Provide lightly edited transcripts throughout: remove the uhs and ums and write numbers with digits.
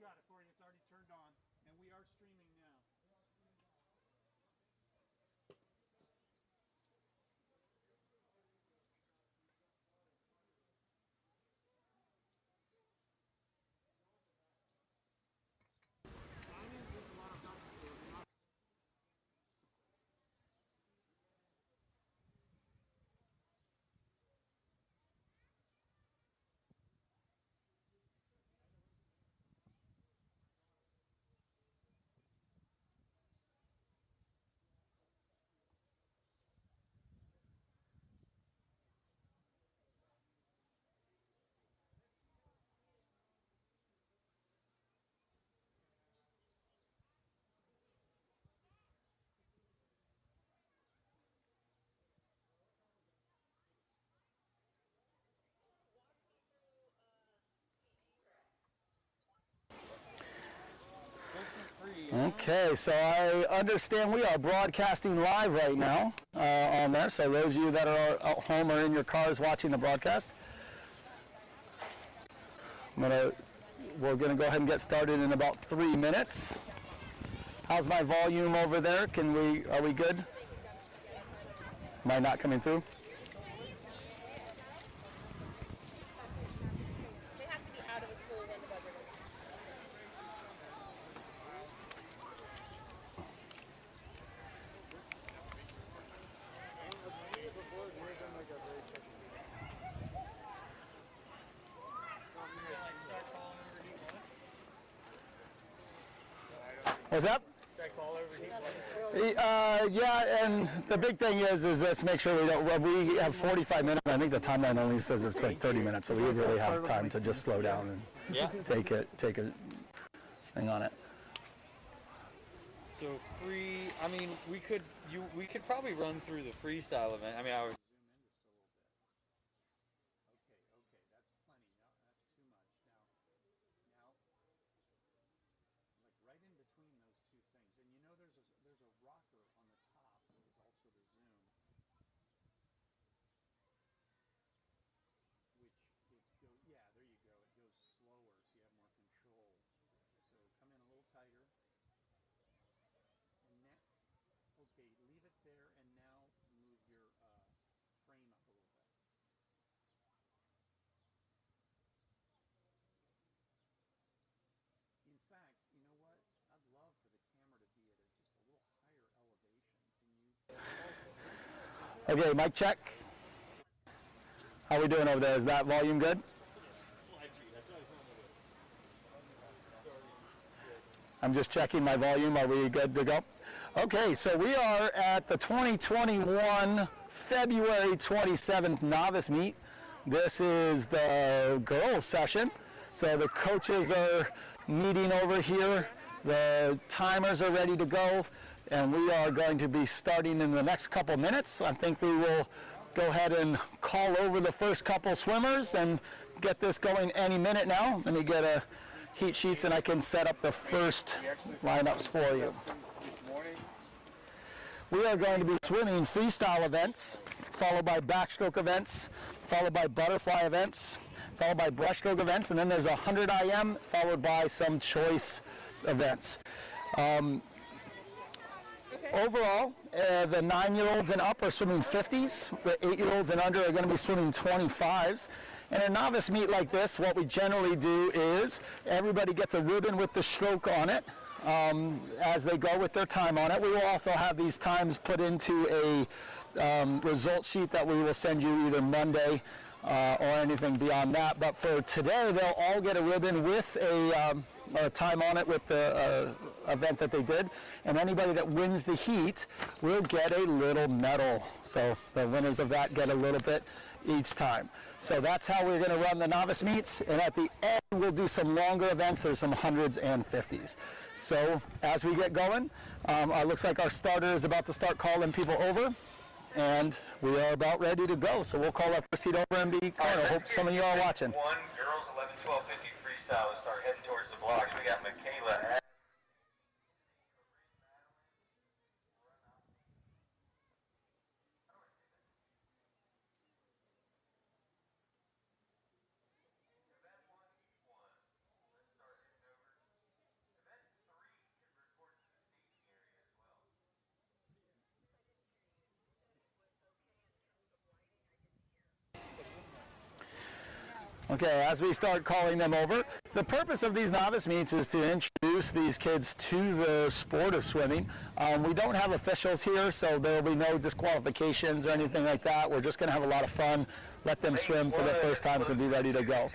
got it for you. It's already turned on, and we are streaming now. Okay, so I understand we are broadcasting live right now on there. So those of you that are at home or in your cars watching the broadcast, we're gonna go ahead and get started in about 3 minutes. How's my volume over there? Are we good? Am I not coming through? They have to be out of the pool when the weather is. What's up? Yeah, and the big thing is let's make sure we have 45 minutes. I think the timeline only says it's like 30 minutes, so we really have time to just slow down and take a thing on it. So I mean, we could probably run through the freestyle event. I mean, I was Zoom in just a little bit. Okay, that's plenty. No, that's too much. Now, like right in between those two things, and you know there's a rocker on the top that is also the zoom, which there you go. It goes slower, so you have more control. So come in a little tighter, and now, okay, leave it there, and now move your frame up a little bit. In fact, you know what? I'd love for the camera to be at just a little higher elevation. Can you? Okay, mic check. How we doing over there? Is that volume good? I'm just checking my volume. Are we good to go? Okay, so we are at the 2021 February 27th novice meet. This is the girls session. So the coaches are meeting over here. The timers are ready to go, and we are going to be starting in the next couple minutes. I think we will go ahead and call over the first couple swimmers and get this going any minute now. Let me get a heat sheets and I can set up the first lineups for you. We are going to be swimming freestyle events, followed by backstroke events, followed by butterfly events, followed by breaststroke events, and then there's 100 IM, followed by some choice events. Overall, the 9-year-olds and up are swimming 50s. The 8-year-olds and under are going to be swimming 25s. In a novice meet like this, what we generally do is everybody gets a ribbon with the stroke on it as they go with their time on it. We will also have these times put into a result sheet that we will send you either Monday or anything beyond that. But for today, they'll all get a ribbon with a time on it with the event that they did, and anybody that wins the heat will get a little medal. So the winners of that get a little bit each time. So that's how we're going to run the novice meets, and at the end we'll do some longer events. There's some 100s and 50s. So as we get going, it looks like our starter is about to start calling people over, and we are about ready to go. So we'll call our first seat over and be called. I hope some of you are watching. One, girls 11, 12, 50 freestyle. Let's start heading towards the blocks. We got Michaela. Okay, as we start calling them over, the purpose of these novice meets is to introduce these kids to the sport of swimming. We don't have officials here, so there will be no disqualifications or anything like that. We're just going to have a lot of fun, let them swim for the first time and be ready to go.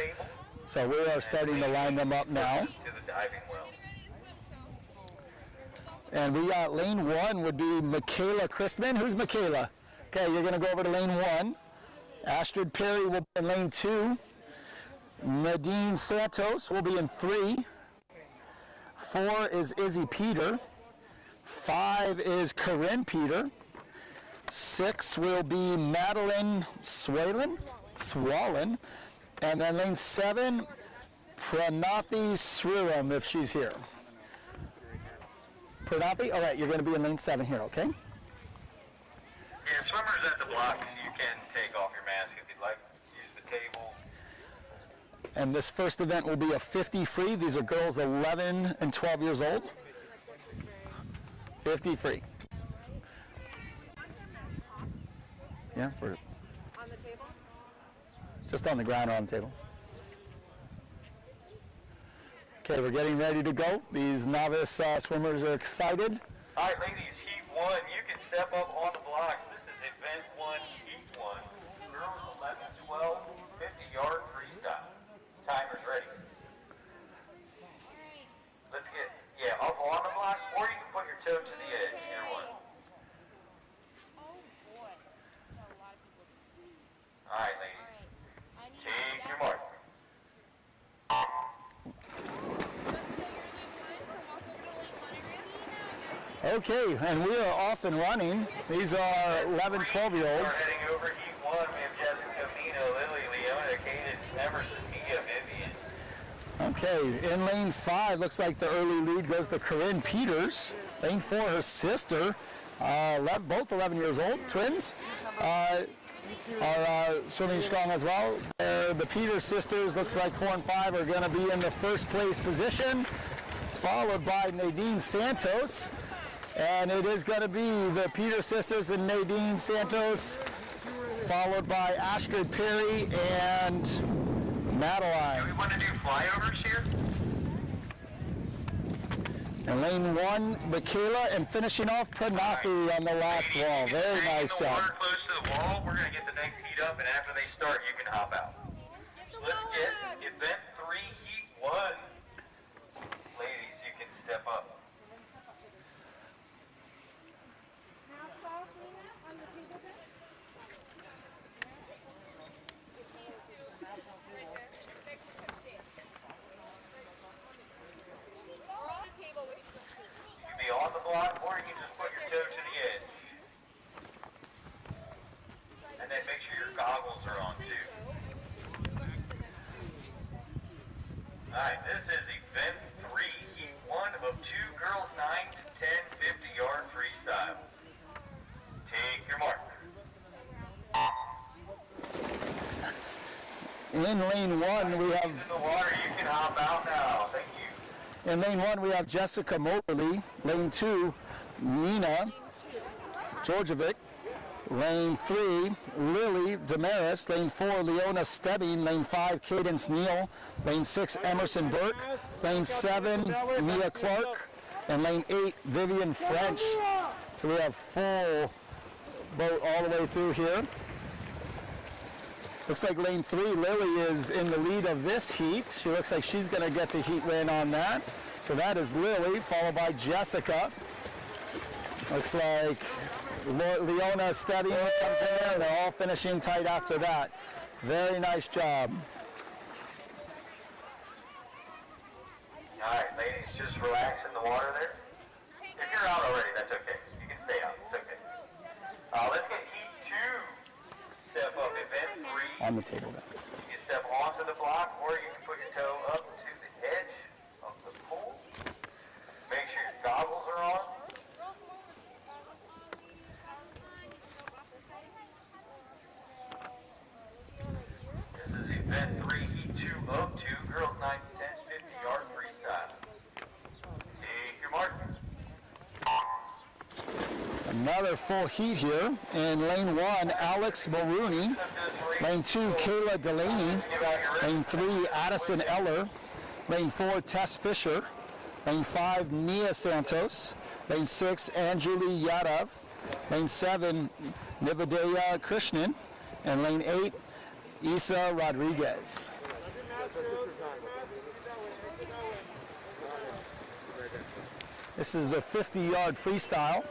So we are starting to line them up now. And we got lane 1 would be Michaela Christman. Who's Michaela? Okay, you're going to go over to lane 1. Astrid Perry will be in lane 2. Nadine Santos will be in 3. 4 is Izzy Peter. 5 is Corinne Peter. 6 will be Madeline Swallen. And then lane 7, Pranathi Sriram, if she's here. Pranathi? All right, you're going to be in lane 7 here, okay? Yeah, swimmers at the blocks, you can take off your mask if you'd like. Use the table. And this first event will be a 50 free. These are girls 11 and 12 years old. 50 free. Yeah, for On the table? just on the ground or on the table. Okay, we're getting ready to go. These novice swimmers are excited. All right, ladies, heat 1, you can step up on the blocks. This is event 1, heat 1. Girls 11, 12, 50-yard freestyle. Timer's ready. Let's get, up on the blocks, or you can put your toe to the edge, either one. All right, ladies, take your mark. Okay, and we are off and running. These are 11, 12-year-olds. We're heading over heat 1. We have Jessica, Mina, Lily, Leona, Cadence, Emerson, Mia, Vivian. Okay, in lane 5, looks like the early lead goes to Corinne Peters. Lane 4, her sister, both 11 years old, twins, are swimming strong as well. The Peters sisters, looks like 4 and 5, are going to be in the first place position, followed by Nadine Santos. And it is going to be the Peters sisters and Nadine Santos, followed by Astrid Perry and Madeline. Do we want to do flyovers here? And lane 1, Michaela, and finishing off Pranathi on the last wall. Very nice job. Water close to the wall. We're going to get the next heat up, and after they start, you can hop out. So let's get event 3, heat 1. Ladies, you can step up. Be on the block, or you can just put your toe to the edge. And then make sure your goggles are on too. Alright, this is event 3, heat 1 of 2 girls 9 to 10 50-yard freestyle. Take your mark. In lane 1, we have... In the water, you can hop out now. Thank you. In lane 1, we have Jessica Moberly. Lane 2, Nina Georgievic. Lane 3, Lily Damaris. Lane 4, Leona Stebbing. Lane 5, Cadence Neal. Lane 6, Emerson Burke. Lane 7, Mia Clark. And lane 8, Vivian French. So we have full boat all the way through here. Looks like lane 3, Lily is in the lead of this heat. She looks like she's going to get the heat win on that. So that is Lily, followed by Jessica. Looks like Leona Stebbing comes in there, and they're all finishing tight after that. Very nice job. Alright, ladies, just relax in the water there. If you're out already, that's okay. You can stay out. It's okay. Let's get heat 2. Step up event 3. On the table then. You step onto the block, or you can put your toe up to the edge of the pool. Make sure your goggles are on. This is event 3, heat 2 of 2, girls 9 to 10, 50-yard freestyle. Take your mark. Another full heat here. In lane 1, Alex Maroney. Lane 2, Kayla Delaney. Lane 3, Addison Eller. Lane 4, Tess Fisher. Lane 5, Nia Santos. Lane 6, Anjali Yadav. Lane 7, Nivedaya Krishnan. And lane 8, Isa Rodriguez. This is the 50-yard freestyle.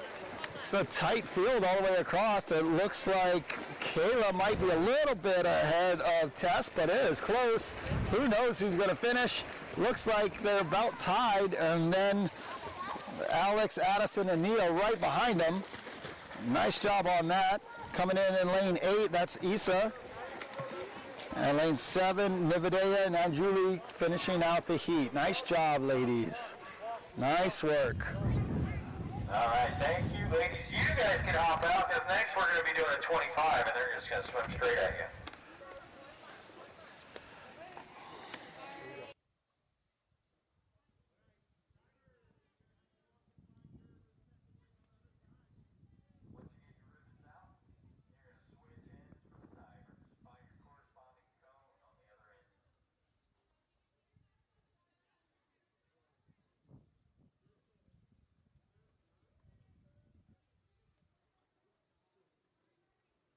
It's a tight field all the way across. It looks like Kayla might be a little bit ahead of Tess, but it is close. Who knows who's going to finish? Looks like they're about tied, and then Alex, Addison, and Nia right behind them. Nice job on that. Coming in lane 8, that's Isa. And lane 7, Nivedaya and Anjuli finishing out the heat. Nice job, ladies. Nice work. All right, thank you, ladies. You guys can hop out, because next we're going to be doing a 25, and they're just going to swim straight at you. Once you get your ribbons out, you're going to switch ends for the timers. Find your corresponding cone on the other end. Timers are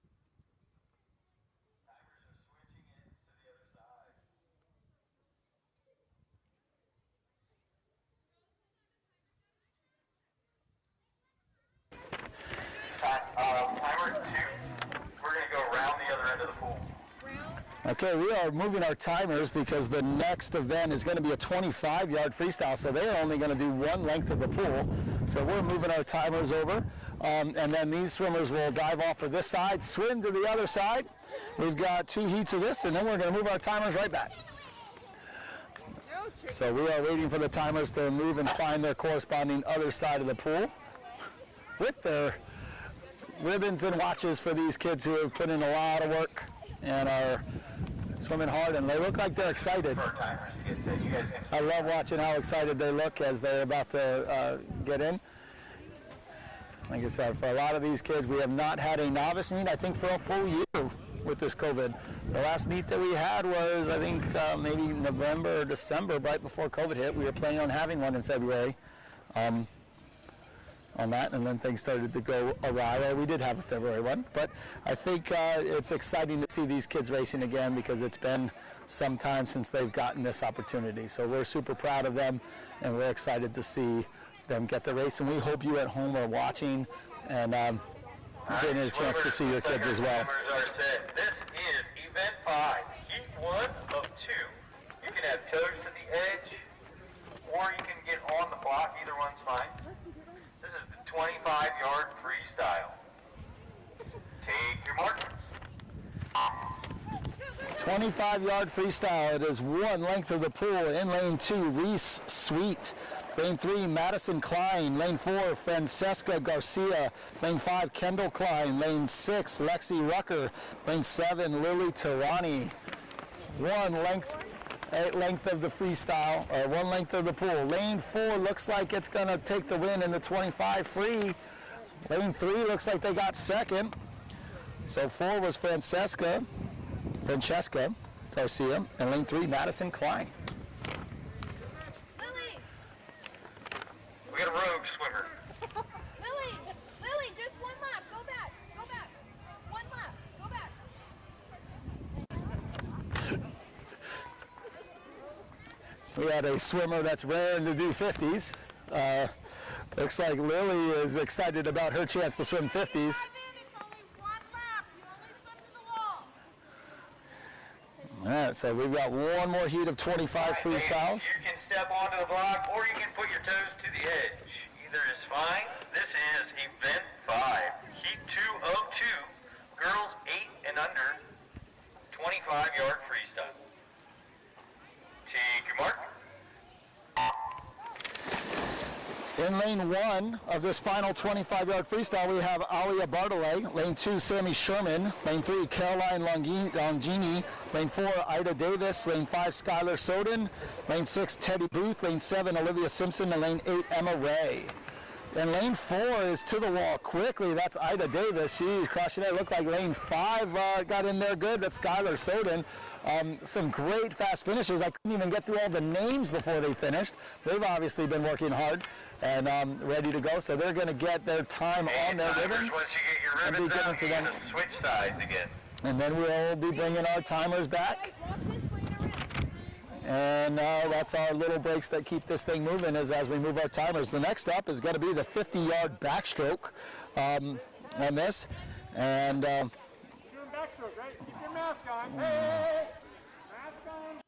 switching ends to the other side. Timer 2, we're going to go around the other end of the pool. Okay, we are moving our timers because the next event is going to be a 25-yard freestyle, so they're only going to do one length of the pool. So we're moving our timers over, and then these swimmers will dive off of this side, swim to the other side. We've got 2 heats of this, and then we're going to move our timers right back. So we are waiting for the timers to move and find their corresponding other side of the pool with their ribbons and watches for these kids who have put in a lot of work and are swimming hard, and they look like they're excited. I love watching how excited they look as they're about to get in. Like I said, for a lot of these kids, we have not had a novice meet, I think, for a full year with this COVID. The last meet that we had was, I think, maybe November or December, right before COVID hit. We were planning on having one in February on that, and then things started to go awry. Well, we did have a February one, but I think it's exciting to see these kids racing again because it's been some time since they've gotten this opportunity. So we're super proud of them, and we're excited to see them get the race, and we hope you at home are watching and getting a chance to see your kids as well. Are set. This is event 5, heat 1 of 2. You can have toes to the edge, or you can get on the block. Either one's fine. This is the 25-yard freestyle. Take your mark. 25-yard freestyle. It is one length of the pool. In lane 2, Reese Sweet. Lane 3, Madison Klein. Lane 4, Francesca Garcia. Lane 5, Kendall Klein. Lane 6, Lexi Rucker. Lane 7, Lily Tarani. One length of the freestyle, or one length of the pool. Lane 4 looks like it's going to take the win in the 25 free. Lane 3 looks like they got second. So 4 was Francesca Garcia, and lane 3, Madison Klein. Lily! We got a rogue swimmer. Lily, just one lap. Go back. One lap. Go back. We had a swimmer that's raring to do 50s. Looks like Lily is excited about her chance to swim 50s. It's only one lap. You only swim to the wall. All right, so we've got one more heat of 25 freestyles. You can step onto the block, or you can put your toes to the edge. Either is fine. This is event 5, heat 2 of 2, girls 8 and under, 25-yard freestyle. Take your mark. In lane 1 of this final 25-yard freestyle, we have Alia Bartolay. Lane 2, Sammy Sherman. Lane 3, Caroline Longini. Lane 4, Ida Davis. Lane 5, Skylar Soden. Lane 6, Teddy Booth. Lane 7, Olivia Simpson. And lane 8, Emma Ray. And lane 4 is to the wall quickly. That's Ida Davis. She's crushing it. Looked like lane 5 got in there good. That's Skylar Soden. Some great fast finishes. I couldn't even get through all the names before they finished. They've obviously been working hard and ready to go. So they're going to get their time on their ribbons. Once you get your ribbons out, you're going to switch sides again. And then we'll be bringing our timers back. And that's our little breaks that keep this thing moving as we move our timers. The next up is going to be the 50-yard backstroke on this. And Doing backstroke, right? Keep your mask on. Hey! Mask on.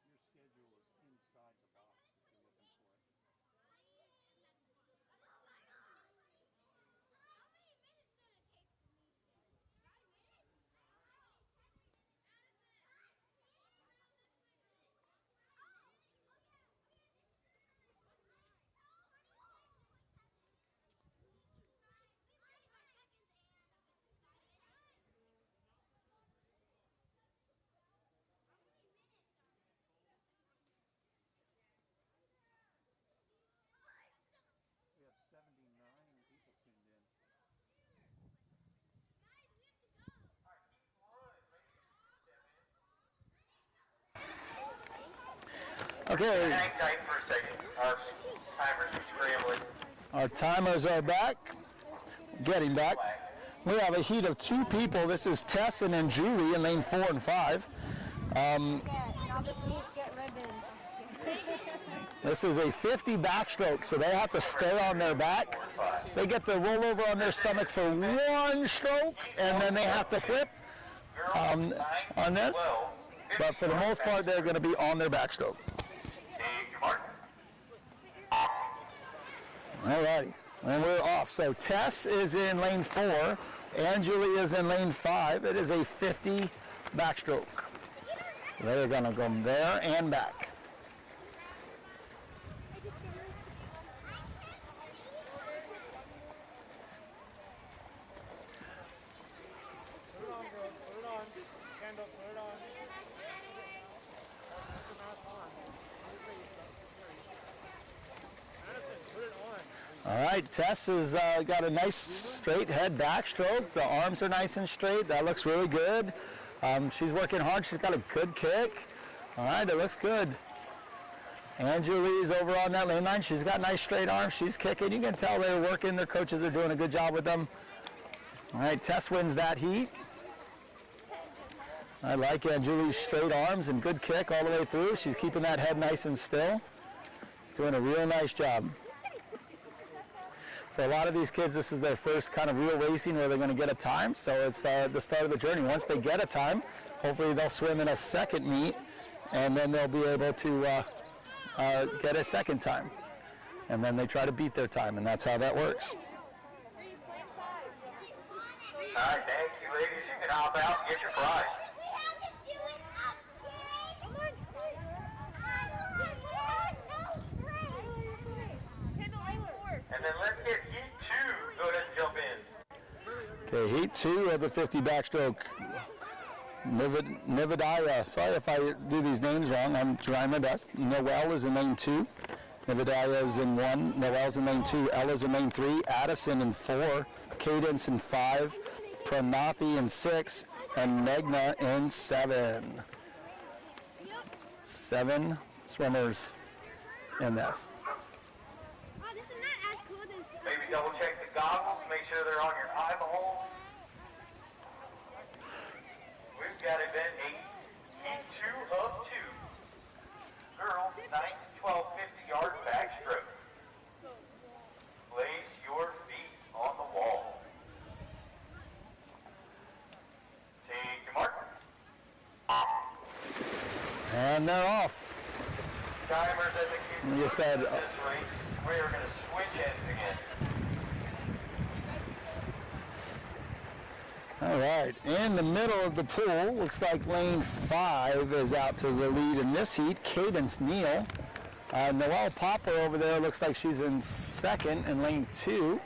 Your schedule is inside the box if you're looking for it. We have 79 people tuned in. okay, Hang tight for a second. Our timers are scrambling. our timers are back. Getting back. We have a heat of 2 people. This is Tessin and Julie in lane 4 and 5. This is a 50 backstroke, so they have to stay on their back. They get to roll over on their stomach for 1 stroke, and then they have to flip on this. But for the most part, they're going to be on their backstroke. Take your mark. Alrighty, and we're off. So Tess is in lane 4, and Julie is in lane 5. It is a 50 backstroke. They're going to go there and back. Put it on, bro. Put it on. Stand up. Put it on. Put your mask on. Madison, put it on. All right, Tess has got a nice straight head backstroke. The arms are nice and straight. That looks really good. She's working hard. She's got a good kick. All right, it looks good. And Julie's over on that lane line. She's got nice straight arms. She's kicking. You can tell they're working. Their coaches are doing a good job with them. All right, Tess wins that heat. I like Julie's straight arms and good kick all the way through. She's keeping that head nice and still. She's doing a real nice job. For a lot of these kids, this is their first kind of real racing where they're going to get a time. So it's the start of the journey. Once they get a time, hopefully they'll swim in a second meet, and then they'll be able to get a second time. And then they try to beat their time, and that's how that works. All right, thank you, ladies. You can hop out and get your prize. And then let's get heat 2. Go ahead and jump in. Okay, heat 2 of the 50 backstroke. Nivedaya, sorry if I do these names wrong, I'm trying my best. Noelle is in lane 2. Nivedaya is in 1. Noelle's in lane 2. Ella's in lane 3. Addison in 4. Cadence in 5. Pranathi in 6. And Megna in 7. 7 swimmers in this. Maybe double check the goggles, make sure they're on your eyeballs. We've got event 8, heat 2 of 2. Girls, 9 to 12, 50-yard backstroke. Place your feet on the wall. Take your mark. And they're off. Timers at the You said, this race. We are going to switch ends again. all right, in the middle of the pool, looks like lane 5 is out to the lead in this heat. Cadence Neal. Noelle Popper over there looks like she's in second in lane 2.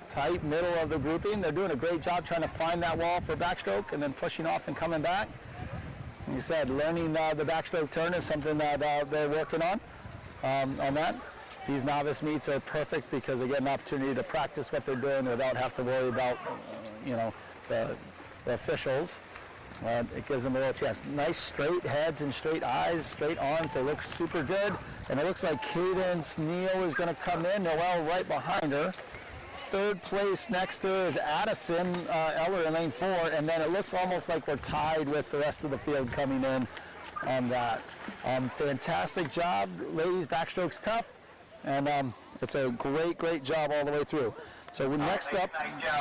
Tight middle of the grouping. They're doing a great job trying to find that wall for backstroke and then pushing off and coming back. Like you said, learning the backstroke turn is something that they're working on that. These novice meets are perfect because they get an opportunity to practice what they're doing without having to worry about, the officials. It gives them a little chance. Nice straight heads and straight eyes, straight arms. They look super good. And it looks like Cadence Neal is going to come in. Noelle right behind her. Third place next to her is Addison Eller in lane 4. And then it looks almost like we're tied with the rest of the field coming in on that. Fantastic job. Ladies, backstroke's tough. And it's a great job all the way through. So next up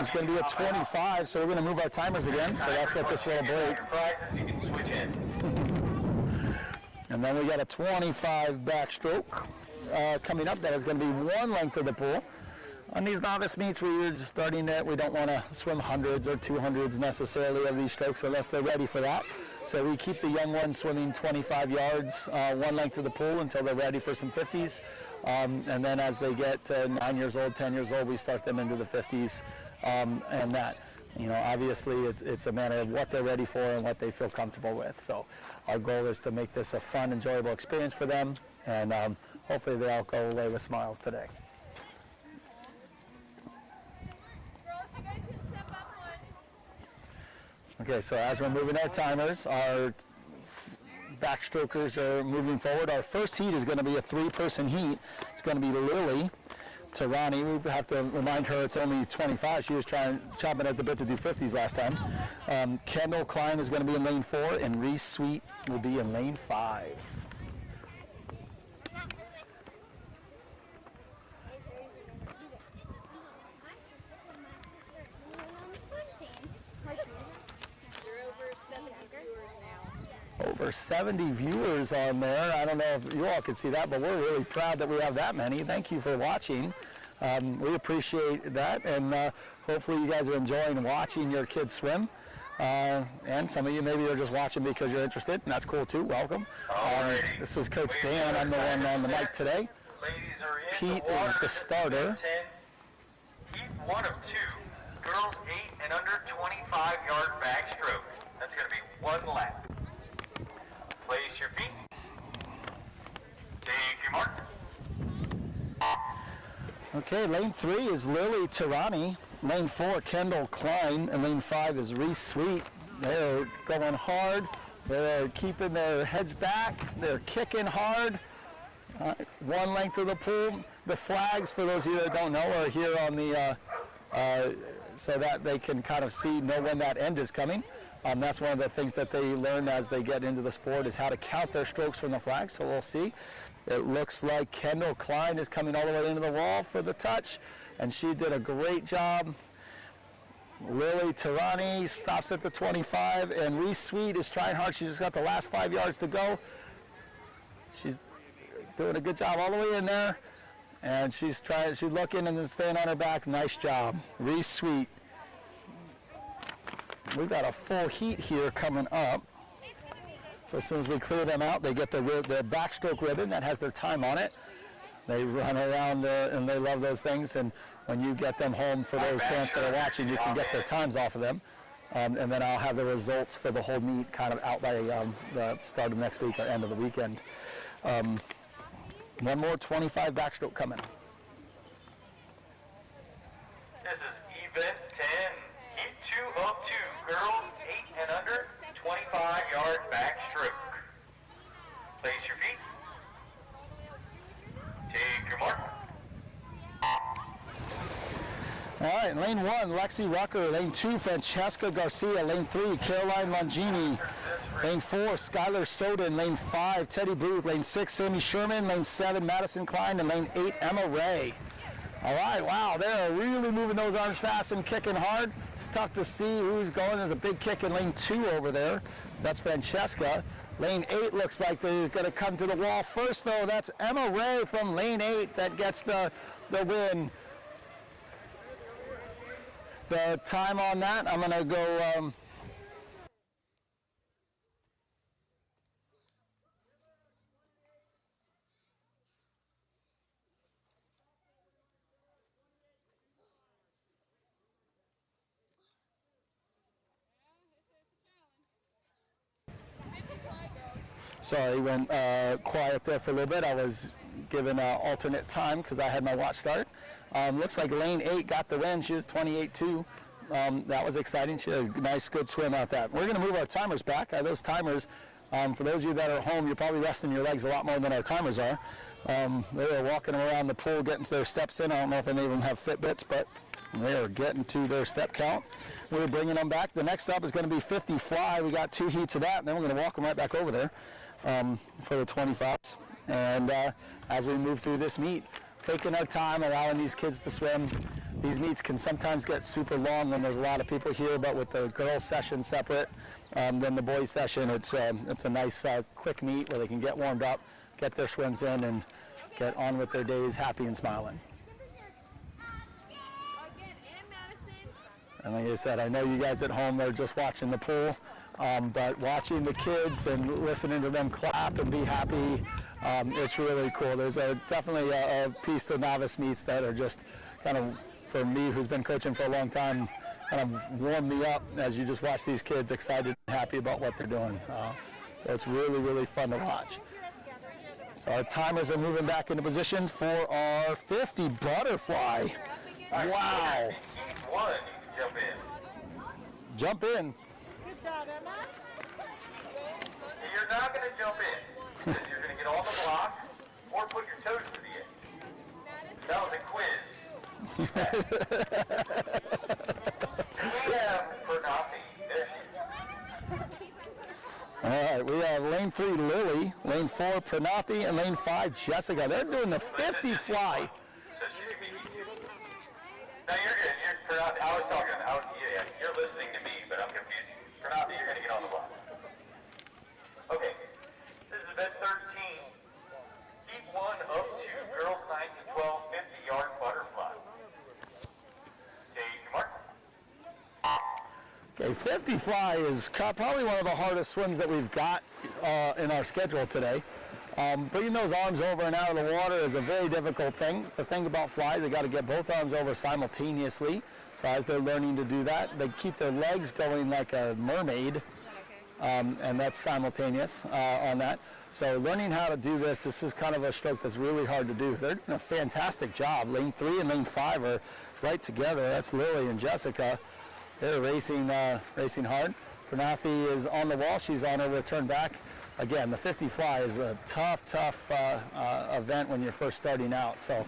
is going to be a 25, so we're going to move our timers again, so that's what this will break. And then we got a 25 backstroke coming up. That is going to be one length of the pool. On these novice meets, we're just starting it. We don't want to swim hundreds or 200s necessarily of these strokes unless they're ready for that. So we keep the young ones swimming 25 yards, one length of the pool until they're ready for some 50s. And then as they get 9 years old, 10 years old, we start them into the 50s. And that, obviously it's a matter of what they're ready for and what they feel comfortable with. So our goal is to make this a fun, enjoyable experience for them. And hopefully they all go away with smiles today. Okay, so as we're moving our timers, our backstrokers are moving forward. Our first heat is going to be a 3-person heat. It's going to be Lily Tarani. We have to remind her it's only 25. She was chopping at the bit to do 50s last time. Kendall Klein is going to be in lane 4, and Reese Sweet will be in lane 5. Over 70 viewers on there. I don't know if you all can see that, but we're really proud that we have that many. Thank you for watching. We appreciate that, and hopefully you guys are enjoying watching your kids swim. And some of you maybe are just watching because you're interested, and that's cool too. Welcome. This is Coach Dan. I'm the one on the mic today. Pete is the starter. Heat 1 of 2, girls 8 and under 25-yard backstroke. That's going to be one lap. Place your feet. Take your mark. Okay, lane 3 is Lily Tarani. Lane 4, Kendall Klein. And lane 5 is Reese Sweet. They're going hard. They're keeping their heads back. They're kicking hard. One length of the pool. The flags, for those of you that don't know, are here on the, so that they can kind of know when that end is coming. That's one of the things that they learn as they get into the sport is how to count their strokes from the flag. So we'll see. It looks like Kendall Klein is coming all the way into the wall for the touch, and she did a great job. Lily Tarani stops at the 25, and Reese Sweet is trying hard. She just got the last 5 yards to go. She's doing a good job all the way in there, and she's looking and then staying on her back. Nice job, Reese Sweet. We've got a full heat here coming up. So as soon as we clear them out, they get their backstroke ribbon that has their time on it. They run around and they love those things. And when you get them home, for those parents that are watching, you can get their times off of them. And then I'll have the results for the whole meet kind of out by the start of next week or end of the weekend. One more 25 backstroke coming. This is event 10. Heat 2 of 2. Girls 8 and under, 25-yard backstroke. Place your feet. Take your mark. All right, lane 1, Lexi Rucker. Lane 2, Francesca Garcia. Lane 3, Caroline Longini. Lane 4, Skylar Soden. Lane 5, Teddy Booth. Lane 6, Sammy Sherman. Lane 7, Madison Klein. And lane 8, Emma Ray. All right, wow, they're really moving those arms fast and kicking hard. It's tough to see who's going. There's a big kick in lane 2 over there. That's Francesca. Lane 8 looks like they're going to come to the wall first, though. That's Emma Ray from lane 8 that gets the win. The time on that, I'm going to go... Sorry, went quiet there for a little bit. I was given alternate time because I had my watch start. Looks like lane 8 got the win. She was 28-2. That was exciting. She had a nice, good swim out that. We're going to move our timers back. Those timers, for those of you that are home, you're probably resting your legs a lot more than our timers are. They are walking around the pool getting their steps in. I don't know if any of them have Fitbits, but they are getting to their step count. We're bringing them back. The next up is going to be 50 fly. We got 2 heats of that, and then we're going to walk them right back over there for the 25s. And as we move through this meet, taking our time, allowing these kids to swim. These meets can sometimes get super long when there's a lot of people here, but with the girls' session separate than the boys' session, it's a nice quick meet where they can get warmed up, get their swims in, and get on with their days happy and smiling. And like I said, I know you guys at home are just watching the pool, but watching the kids and listening to them clap and be happy, it's really cool. There's definitely a piece of novice meets that are just kind of, for me who's been coaching for a long time, kind of warm me up as you just watch these kids excited and happy about what they're doing. So it's really, really fun to watch. So our timers are moving back into position for our 50 butterfly. Wow. Jump in. Jump in. Good job, Emma. You're not going to jump in. You're going to get on the block or put your toes to the edge. That was a quiz. We have Bernati. There she is. All right, we have lane 3, Lily, lane 4, Pranati, and lane 5, Jessica. They're doing the 50 fly. No, you're good. I was talking. Yeah, you're listening to me, but I'm confusing you. Pranati, you're going to get on the block. Okay. This is event 13. Heat 1 of 2, girls 9 to 12, 50-yard butterfly. Take your mark. Okay, 50 fly is probably one of the hardest swims that we've got in our schedule today. Bringing those arms over and out of the water is a very difficult thing. The thing about flies, they got to get both arms over simultaneously. So as they're learning to do that, they keep their legs going like a mermaid, and that's simultaneous on that. So learning how to do this is kind of a stroke that's really hard to do. They're doing a fantastic job. Lane 3 and lane 5 are right together. That's Lily and Jessica. They're racing hard. Pranathi is on the wall. She's on her return back. Again, the 50 fly is a tough event when you're first starting out. So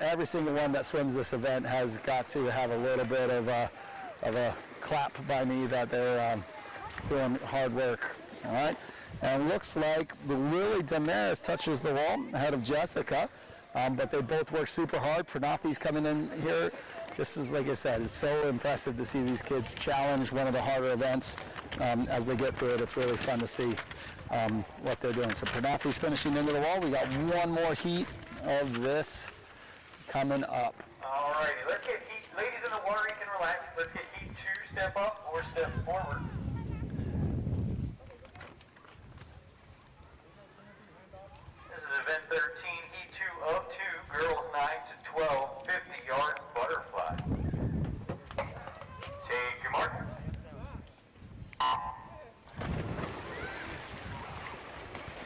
every single one that swims this event has got to have a little bit of a clap by me that they're doing hard work. All right, and it looks like the Lily Damaris touches the wall ahead of Jessica, but they both work super hard. Pranathi's coming in here. This is, like I said, it's so impressive to see these kids challenge one of the harder events as they get through it. It's really fun to see what they're doing. So Pranathi's finishing into the wall. We got one more heat of this coming up. All righty, let's get heat. Ladies in the water, you can relax. Let's get heat 2, step up or step forward. This is event 13, heat 2 of 2, girls 9 to 12, 50-yard butterfly. Take your mark.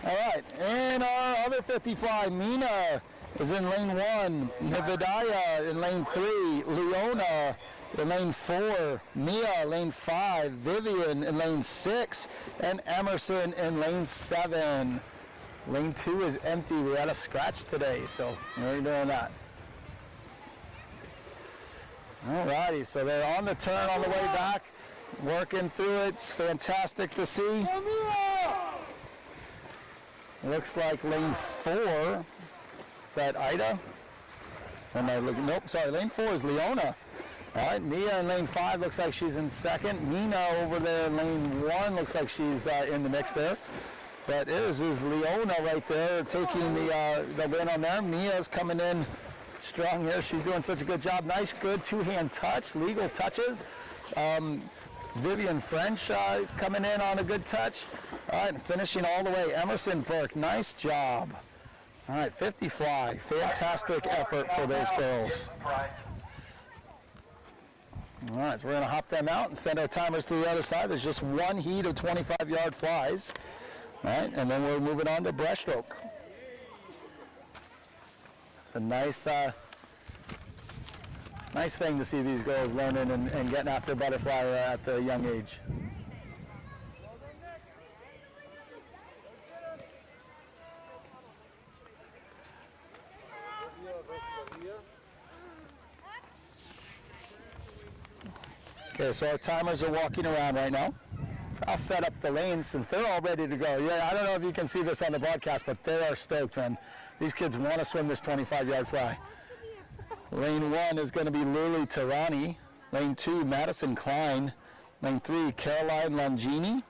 All right, and our other 50 fly, Mina is in lane 1, Nivedaya in lane 3, Leona in lane 4, Mia lane 5, Vivian in lane 6, and Emerson in lane 7. Lane 2 is empty. We had a scratch today, so we're doing that. All righty, so they're on the turn on the way back, working through it. It's fantastic to see. Looks like lane 4, is that Ida? Am I looking? Nope, sorry, lane 4 is Leona. All right, Mia in lane 5 looks like she's in second. Nina over there in lane 1 looks like she's in the mix there. But it is Leona right there taking the win on there. Mia's coming in strong here. She's doing such a good job. Nice, good two-hand touch, legal touches. Vivian French coming in on a good touch. All right, and finishing all the way. Emerson Burke, nice job. All right, 50 fly. Fantastic effort for those girls. All right, so we're going to hop them out and send our timers to the other side. There's just one heat of 25-yard flies. All right, and then we're moving on to breaststroke. It's a nice nice thing to see these girls learning and getting after butterfly at the young age. Okay, so our timers are walking around right now. So I'll set up the lanes since they're all ready to go. Yeah, I don't know if you can see this on the broadcast, but they are stoked, man. These kids want to swim this 25-yard fly. Lane 1 is going to be Lily Tarani. Lane 2, Madison Klein. Lane 3, Caroline Longini.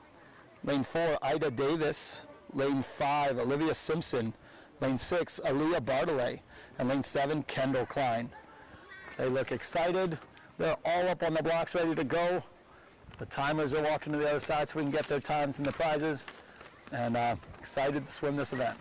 Lane 4, Ida Davis. Lane 5, Olivia Simpson. Lane 6, Aaliyah Bartolet. And lane 7, Kendall Klein. They look excited. They're all up on the blocks ready to go. The timers are walking to the other side so we can get their times and the prizes. And excited to swim this event.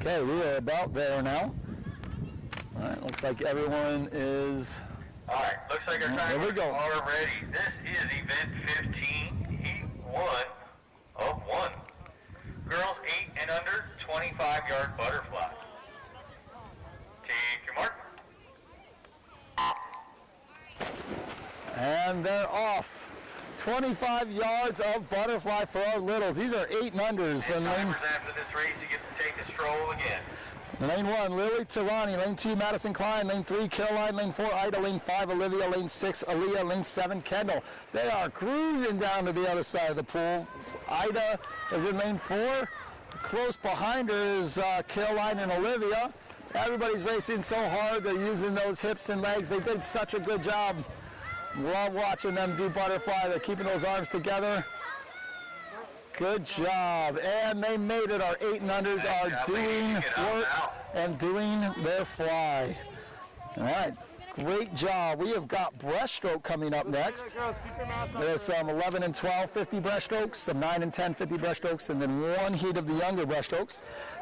Okay, we are about there now. All right, looks like everyone is... All right, looks like our timers we go. are ready. This is event 15, heat 1 of 1. Girls 8 and under, 25-yard butterfly. Take your mark. And they're off. 25 yards of butterfly for our littles. These are 8 and unders. And timers after this race, you get to take a stroll again. Lane 1, Lily Tarani. Lane 2, Madison Klein. Lane 3, Caroline. Lane 4, Ida. Lane 5, Olivia. Lane 6, Aaliyah. Lane 7, Kendall. They are cruising down to the other side of the pool. Ida is in lane 4. Close behind her is Caroline and Olivia. Everybody's racing so hard. They're using those hips and legs. They did such a good job. Love watching them do butterfly. They're keeping those arms together. Good job. And they made it. Our 8 and unders are doing work and doing their fly. All right. Great job. We have got breaststroke coming up next. There's some 11 and 12 50 breaststrokes, some 9 and 10 50 breaststrokes, and then one heat of the younger breaststrokes.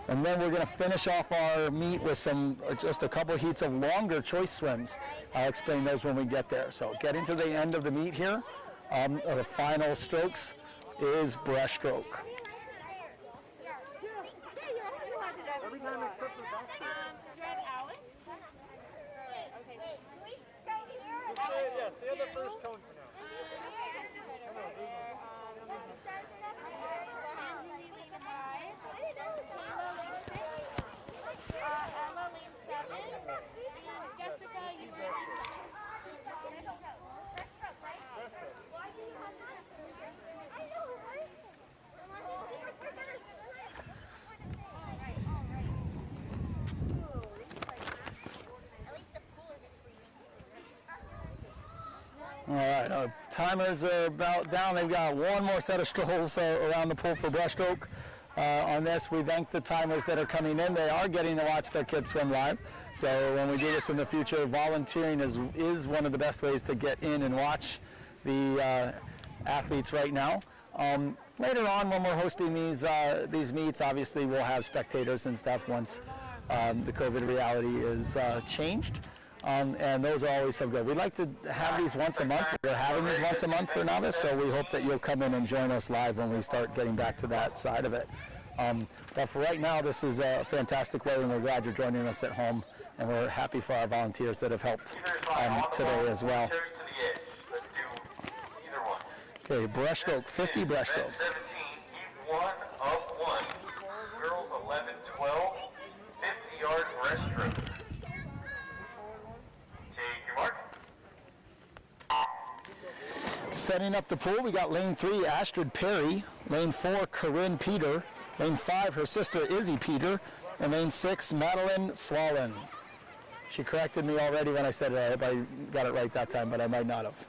And then we're going to finish off our meet with just a couple of heats of longer choice swims. I'll explain those when we get there. So getting to the end of the meet here, the final strokes is breaststroke. Every time except for backstroke. Yes, they have the first cone for now. Emma lane 7, and Jessica, you were in Breaststroke, right? Why do you have that? I know, right? All right, our timers are about down. They've got one more set of strolls around the pool for breaststroke. On this, we thank the timers that are coming in. They are getting to watch their kids swim live. So when we do this in the future, volunteering is one of the best ways to get in and watch the athletes right now. Later on, when we're hosting these meets, obviously we'll have spectators and stuff once the COVID reality is changed. And those are always so good. We'd like to have these once a month. We're having these once a month for novice, so we hope that you'll come in and join us live when we start getting back to that side of it. But for right now, this is a fantastic way, and we're glad you're joining us at home, and we're happy for our volunteers that have helped today as well. Okay, breaststroke, 50 breaststroke. 17, heat 1 of 1. Girls 11, 12, 50-yard breaststroke. Take your mark. Setting up the pool, we got lane 3, Astrid Perry. Lane 4, Corinne Peter. Lane 5, her sister Izzy Peter. And lane 6, Madeline Swallen. She corrected me already when I said it. I hope I got it right that time, but I might not have.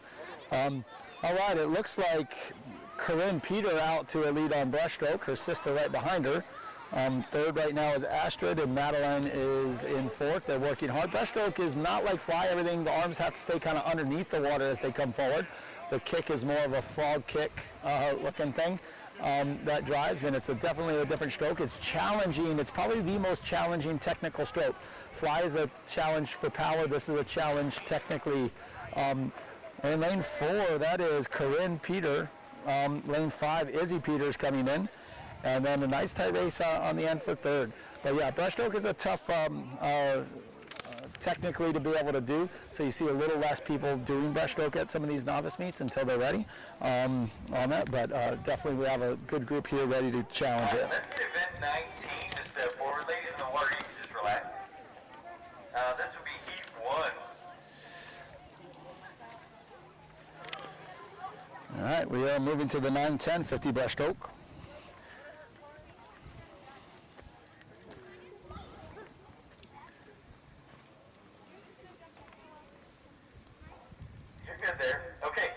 All right, it looks like Corinne Peter out to a lead on breaststroke, her sister right behind her. Third right now is Astrid, and Madeline is in fourth. They're working hard. Breaststroke is not like fly everything. The arms have to stay kind of underneath the water as they come forward. The kick is more of a frog kick looking thing that drives, and it's definitely a different stroke. It's challenging. It's probably the most challenging technical stroke. Fly is a challenge for power. This is a challenge technically. In lane 4, that is Corinne Peter. Lane 5, Izzy Peters coming in. And then a nice tight race on the end for third. But yeah, breaststroke is a tough technically to be able to do. So you see a little less people doing breaststroke at some of these novice meets until they're ready on that. But definitely we have a good group here ready to challenge it. Let's get event 19 to step forward. Ladies in the water, you can just relax. This would be heat 1. All right, we are moving to the 9-10 50 breaststroke. You're good there. Okay.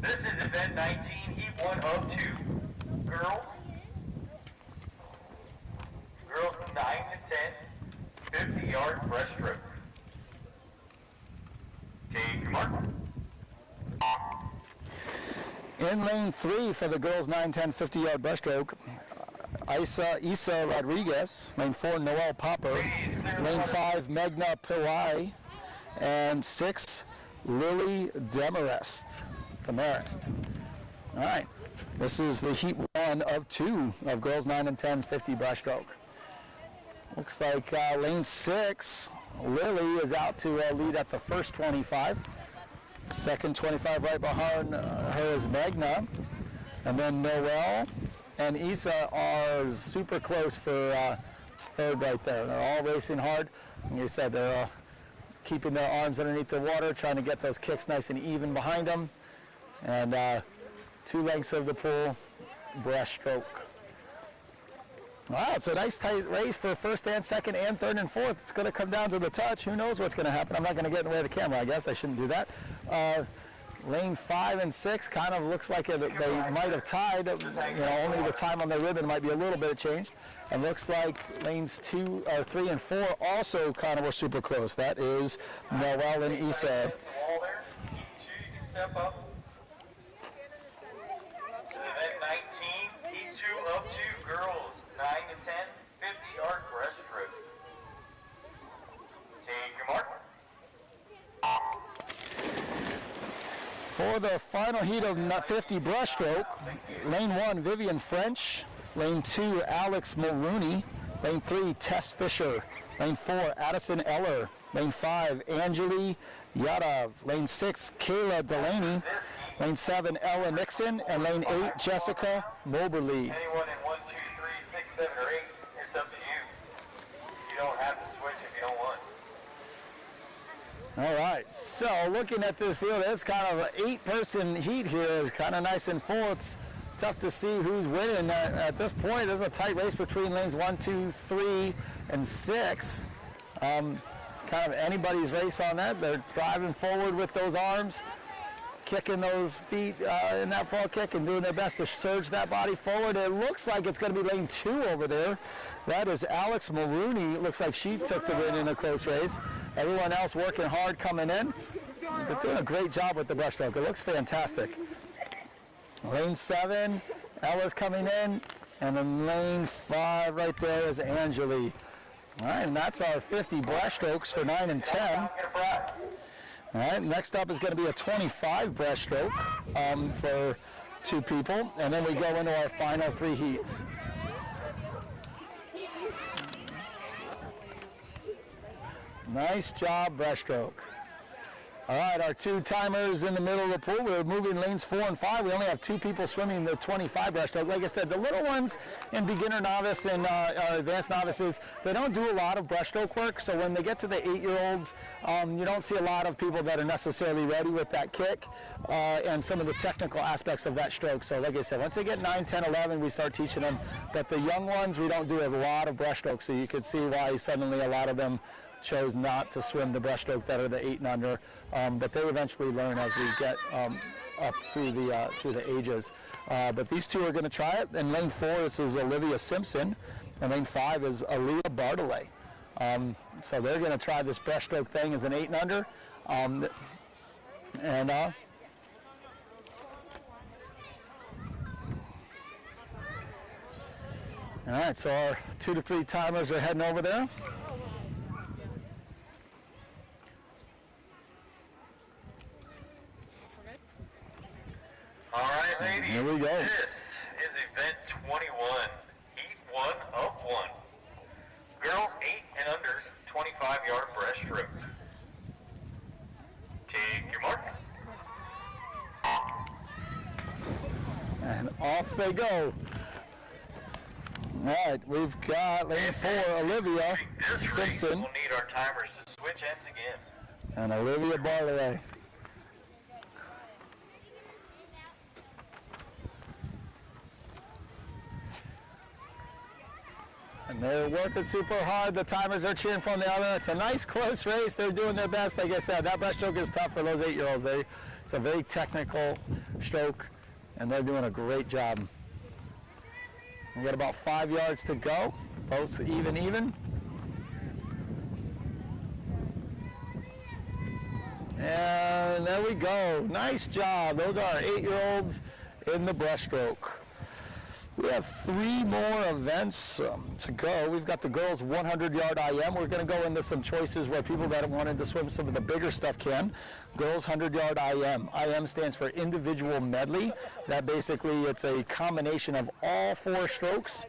This is event 19, heat 1 of 2. Girls. Girls 9 to 10, 50-yard breaststroke. Take your mark. In lane 3 for the girls 9-10 50-yard breaststroke, Isa Rodriguez. Lane 4, Noelle Popper. Lane 5, Megna Poway. And 6, Lily Demarest. All right, this is the heat 1 of 2 of girls 9 and 10 50 breaststroke. Looks like lane 6, Lily is out to lead at the first 25. Second 25 right behind her is Magna. And then Noelle and Isa are super close for third right there. They're all racing hard. Like you said, they're keeping their arms underneath the water, trying to get those kicks nice and even behind them. And 2 lengths of the pool, breaststroke. Wow, it's a nice tight race for first and second and third and fourth. It's going to come down to the touch. Who knows what's going to happen? I'm not going to get in the way of the camera, I guess. I shouldn't do that. Lane 5 and 6 kind of looks like they might have tied. Only the time on the ribbon might be a little bit changed. And looks like lanes 3 and 4 also kind of were super close. That is Noelle and Isa. Wall there. Heat 2, you can step up. This is event 19, heat 2 of 2, girls 9 to 10, 50-yard breaststroke. Take your mark. For the final heat of 50 breaststroke, lane 1, Vivian French. Lane 2, Alex Mulrooney. Lane 3, Tess Fisher. Lane 4, Addison Eller. Lane 5, Angeli Yadav. Lane 6, Kayla Delaney. Lane 7, Ella Nixon. And lane 8, Jessica Moberly. Anyone in 1, 2, 3, 6, 7, or 8, it's up to you. You don't have to switch if you don't want. All right, so looking at this field, it's kind of an 8-person heat here. It's kind of nice and full. It's tough to see who's winning at this point. There's a tight race between lanes 1, 2, 3, and 6. Kind of anybody's race on that. They're driving forward with those arms, kicking those feet in that fall kick and doing their best to surge that body forward. It looks like it's going to be lane 2 over there. That is Alex Mulrooney. Looks like she took the win in a close race. Everyone else working hard coming in. They're doing a great job with the breaststroke. It looks fantastic. Lane 7, Ella's coming in. And then lane 5 right there is Angeli. All right, and that's our 50 breaststrokes for 9 and 10. All right, next up is going to be a 25 breaststroke for 2 people. And then we go into our final 3 heats. Nice job, breaststroke. All right, our 2 timers in the middle of the pool. We're moving lanes 4 and 5. We only have 2 people swimming the 25 breaststroke. Like I said, the little ones in beginner novice and advanced novices, they don't do a lot of breaststroke work. So when they get to the 8-year-olds, you don't see a lot of people that are necessarily ready with that kick and some of the technical aspects of that stroke. So like I said, once they get 9, 10, 11, we start teaching them. But the young ones, we don't do a lot of breaststroke. So you can see why suddenly a lot of them chose not to swim the breaststroke that are the 8 and under, but they eventually learn as we get up through the ages. But these 2 are going to try it. In lane 4, this is Olivia Simpson, and lane 5 is Aaliyah Bartley. So they're going to try this breaststroke thing as an 8 and under, all right, so our 2 to 3 timers are heading over there. All right, ladies. Here we go. This is event 21, heat 1 of 1. Girls 8 and under, 25-yard breaststroke. Take your mark. And off they go. All right, we've got lane 4, Olivia This Simpson, we'll need our timers to switch ends again. and Olivia Bartley. And they're working super hard. The timers are cheering from the other. It's a nice close race. They're doing their best. Like I said, that breaststroke is tough for those 8-year-olds. It's a very technical stroke, and they're doing a great job. We got about 5 yards to go. Both even. And there we go. Nice job. Those are our 8-year-olds in the breaststroke. We have 3 more events to go. We've got the girls 100-yard IM. We're going to go into some choices where people that wanted to swim some of the bigger stuff can. Girls 100-yard IM. IM stands for individual medley. That basically, it's a combination of all 4 strokes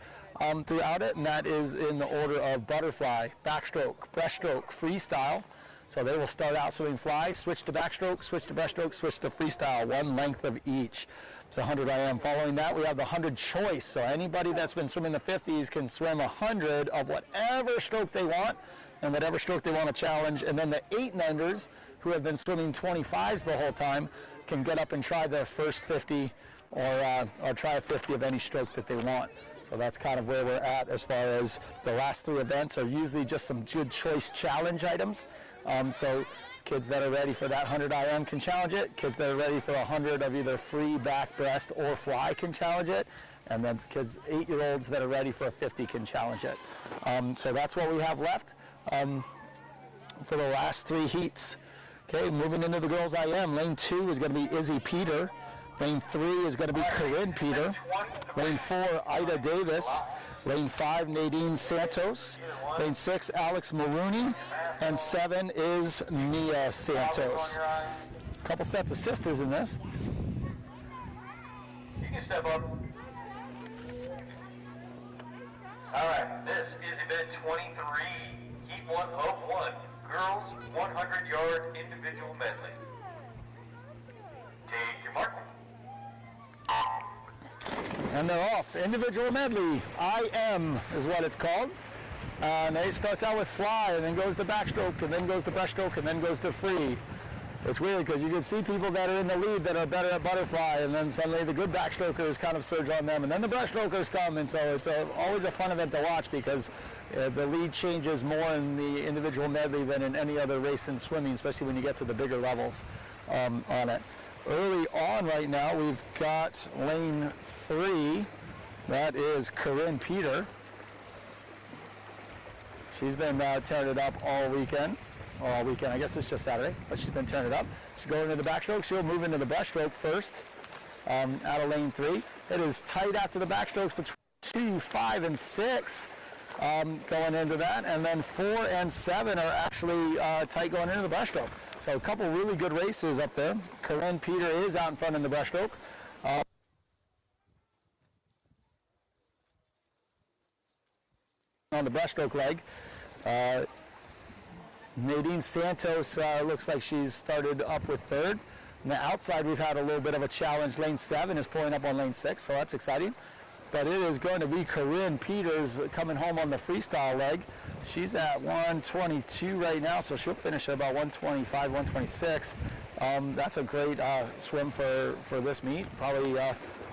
throughout it, and that is in the order of butterfly, backstroke, breaststroke, freestyle. So they will start out swimming fly, switch to backstroke, switch to breaststroke, switch to freestyle, 1 length of each. It's 100 IM. Following that, we have the 100 choice. So anybody that's been swimming the 50s can swim 100 of whatever stroke they want and whatever stroke they want to challenge. And then the 8 and unders who have been swimming 25s the whole time can get up and try their first 50 or try a 50 of any stroke that they want. So that's kind of where we're at as far as the last 3 events are usually just some good choice challenge items. So kids that are ready for that 100 IM can challenge it. Kids that are ready for 100 of either free, back, breast, or fly can challenge it. And then kids, 8-year-olds that are ready for a 50 can challenge it. So that's what we have left for the last 3 heats. Okay, moving into the girls IM. Lane 2 is going to be Izzy Peter. Lane 3 is going to be Corinne Peter. Lane 4, Ida Davis. Lane 5, Nadine Santos. Lane 6, Alex Marooney. And 7 is Nia Santos. A couple sets of sisters in this. You can step up. All right, this is event 23, heat 1 of 1, girls 100-yard individual medley. Take your mark. And they're off. Individual medley, IM is what it's called. And it starts out with fly, and then goes to backstroke, and then goes to breaststroke, and then goes to free. It's weird because you can see people that are in the lead that are better at butterfly, and then suddenly the good backstrokers kind of surge on them, and then the breaststrokers come, and so it's always a fun event to watch because the lead changes more in the individual medley than in any other race in swimming, especially when you get to the bigger levels on it. Early on right now, we've got lane 3. That is Corinne Peter. She's been tearing it up all weekend. I guess it's just Saturday, but she's been tearing it up. She's going into the backstroke. She'll move into the breaststroke first out of lane 3. It is tight after the backstrokes between 2, 5, and 6 going into that. And then 4 and 7 are actually tight going into the breaststroke. So a couple really good races up there. Corinne Peter is out in front in the breaststroke. On the breaststroke leg. Nadine Santos looks like she's started up with third. On the outside, we've had a little bit of a challenge. Lane 7 is pulling up on lane 6, so that's exciting. But it is going to be Corinne Peters coming home on the freestyle leg. She's at 122 right now, so she'll finish at about 125, 126. That's a great swim for this meet. Probably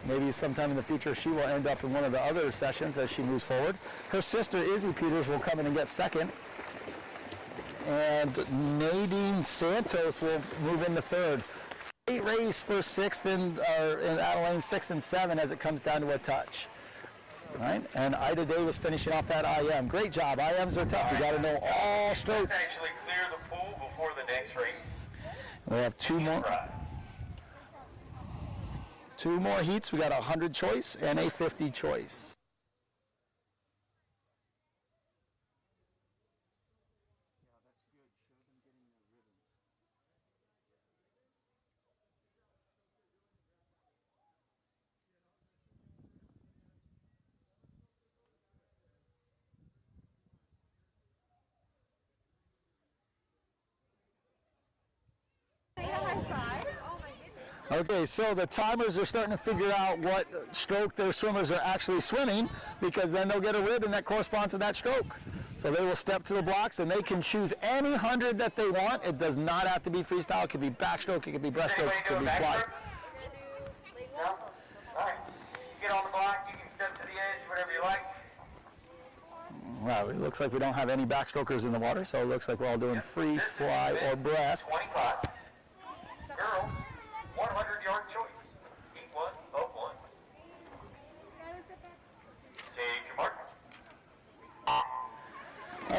maybe sometime in the future she will end up in one of the other sessions as she moves forward. Her sister Izzy Peters will come in and get second. And Nadine Santos will move into third. Tight race for sixth and out of lane 6 and 7 as it comes down to a touch. All right, and Ida Davis finishing off that IM. Great job. IMs are tough. You got to know all strokes. Let's actually clear the pool before the next race. We have two more heats. We got a 100 choice and a 50 choice. Okay, so the timers are starting to figure out what stroke their swimmers are actually swimming, because then they'll get a ribbon that corresponds to that stroke. So they will step to the blocks and they can choose any 100 that they want. It does not have to be freestyle. It could be backstroke, it could be breaststroke, it could be fly. No? All right. Get on the block, you can step to the edge, whatever you like. Wow, it looks like we don't have any backstrokers in the water, so it looks like we're all doing free, fly, or breast. 25. Girls, 100-yard choice. Heat 1 of 1. Take your mark.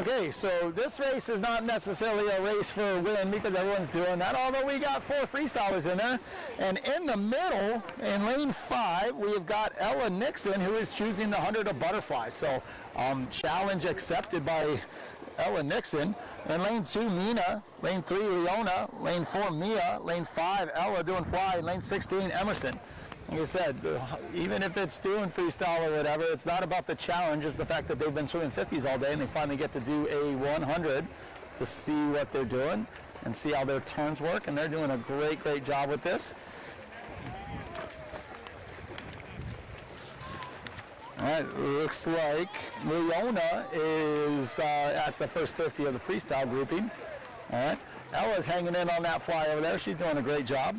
Okay, so this race is not necessarily a race for a win because everyone's doing that, although we got 4 freestylers in there. And in the middle, in lane 5, we've got Ella Nixon, who is choosing the 100 of butterfly. So challenge accepted by Ella Nixon. In lane 2, Mina. Lane 3, Leona. Lane 4, Mia. Lane 5, Ella doing fly. Lane 16, Emerson. Like I said, even if it's doing freestyle or whatever, it's not about the challenge. It's the fact that they've been swimming 50s all day and they finally get to do a 100 to see what they're doing and see how their turns work. And they're doing a great, great job with this. All right, looks like Leona is at the first 50 of the freestyle grouping. All right, Ella's hanging in on that fly over there. She's doing a great job.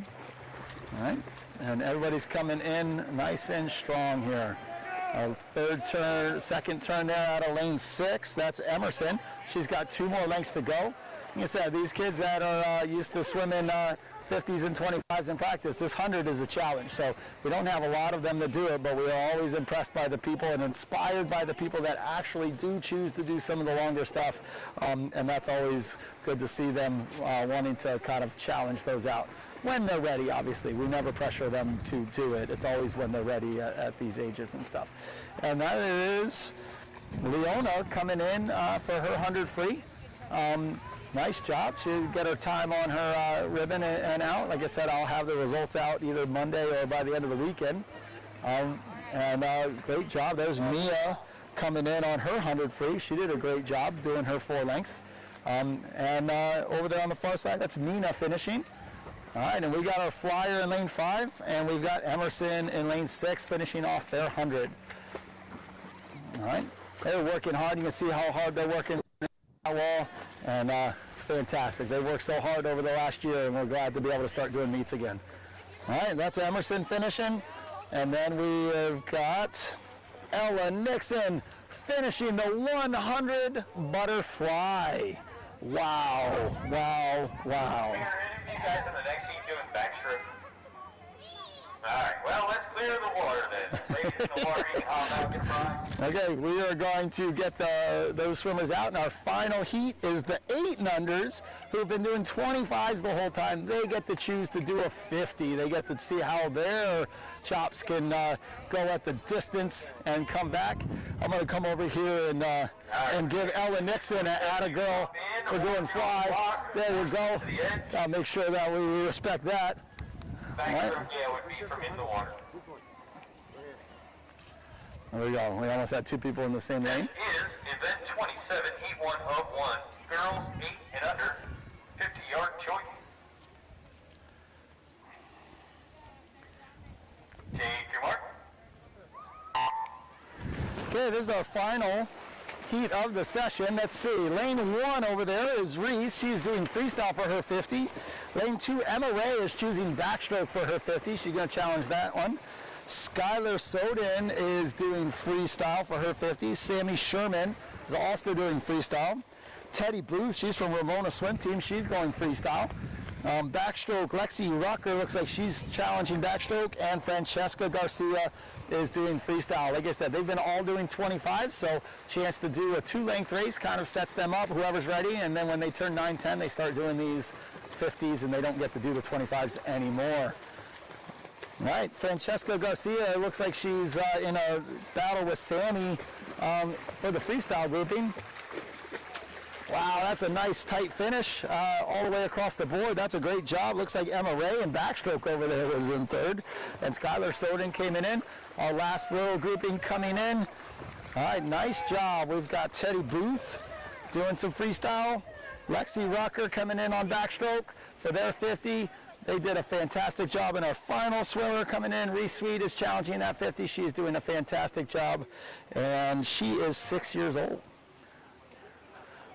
All right, and everybody's coming in nice and strong here. Third turn, second turn there out of lane 6. That's Emerson. She's got 2 more lengths to go. Like I said, these kids that are used to swimming 50s and 25s in practice, this 100 is a challenge. So we don't have a lot of them to do it, but we are always impressed by the people and inspired by the people that actually do choose to do some of the longer stuff. And that's always good to see them wanting to kind of challenge those out. When they're ready, obviously. We never pressure them to do it. It's always when they're ready at these ages and stuff. And that is Leona coming in for her 100 free. Nice job. She'll get her time on her ribbon and out. Like I said, I'll have the results out either Monday or by the end of the weekend. Great job. There's Mia coming in on her 100 free. She did a great job doing her 4 lengths. Over there on the far side, that's Mina finishing. All right, and we got our flyer in lane 5, and we've got Emerson in lane 6 finishing off their 100. All right, they're working hard. You can see how hard they're working wall, and it's fantastic. They worked so hard over the last year, and we're glad to be able to start doing meets again. All right, that's Emerson finishing, and then we have got Ella Nixon finishing the 100 butterfly. Wow, wow, wow. You guys in the next heat doing backstroke. Alright, well, let's clear the water then. Ladies in the water, you can hop out, get fine. Okay, we are going to get those swimmers out, and our final heat is the 8-unders who have been doing 25s the whole time. They get to choose to do a 50. They get to see how their chops can go at the distance and come back. I'm going to come over here and give Ella Nixon an atta girl for doing fly. There we go. I'll make sure that we respect that. Backstroke, yeah, would be from in the water. There we go. We almost had 2 people in the same lane. This is event 27, heat 1 of 1. girls 8 and under, 50-yard choice. Take your mark. Okay, this is our final heat of the session. Let's see. Lane 1 over there is Reese. She's doing freestyle for her 50. Lane 2, Emma Ray is choosing backstroke for her 50. She's going to challenge that one. Skylar Soden is doing freestyle for her 50. Sammy Sherman is also doing freestyle. Teddy Booth, she's from Ramona Swim Team. She's going freestyle. Backstroke, Lexi Rucker looks like she's challenging backstroke, and Francesca Garcia is doing freestyle. Like I said, they've been all doing 25, so chance to do a 2-length race kind of sets them up, whoever's ready, and then when they turn 9, 10, they start doing these 50s and they don't get to do the 25s anymore. All right, Francesca Garcia, it looks like she's in a battle with Sammy for the freestyle grouping. Wow, that's a nice tight finish all the way across the board. That's a great job. Looks like Emma Ray and backstroke over there was in third. And Skylar Soden came in. Our last little grouping coming in. All right, nice job. We've got Teddy Booth doing some freestyle. Lexi Rucker coming in on backstroke for their 50. They did a fantastic job. And our final swimmer coming in, Reese Sweet, is challenging that 50. She is doing a fantastic job. And she is 6 years old.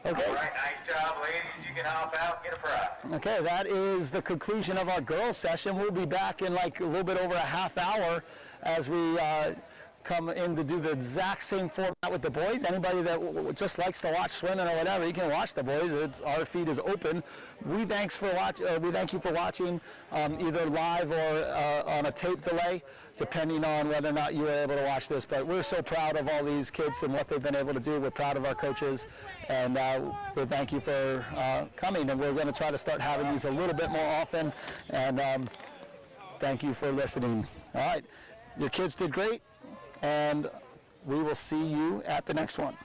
Okay. All right, nice job, ladies. You can hop out, get a prize. Okay, that is the conclusion of our girls session. We'll be back in like a little bit over a half hour as we come in to do the exact same format with the boys. Anybody that just likes to watch swimming or whatever, you can watch the boys. Our feed is open. We thank you for watching either live or on a tape delay, depending on whether or not you were able to watch this. But we're so proud of all these kids and what they've been able to do. We're proud of our coaches, and we thank you for coming. And we're going to try to start having these a little bit more often. And thank you for listening. All right, your kids did great, and we will see you at the next one.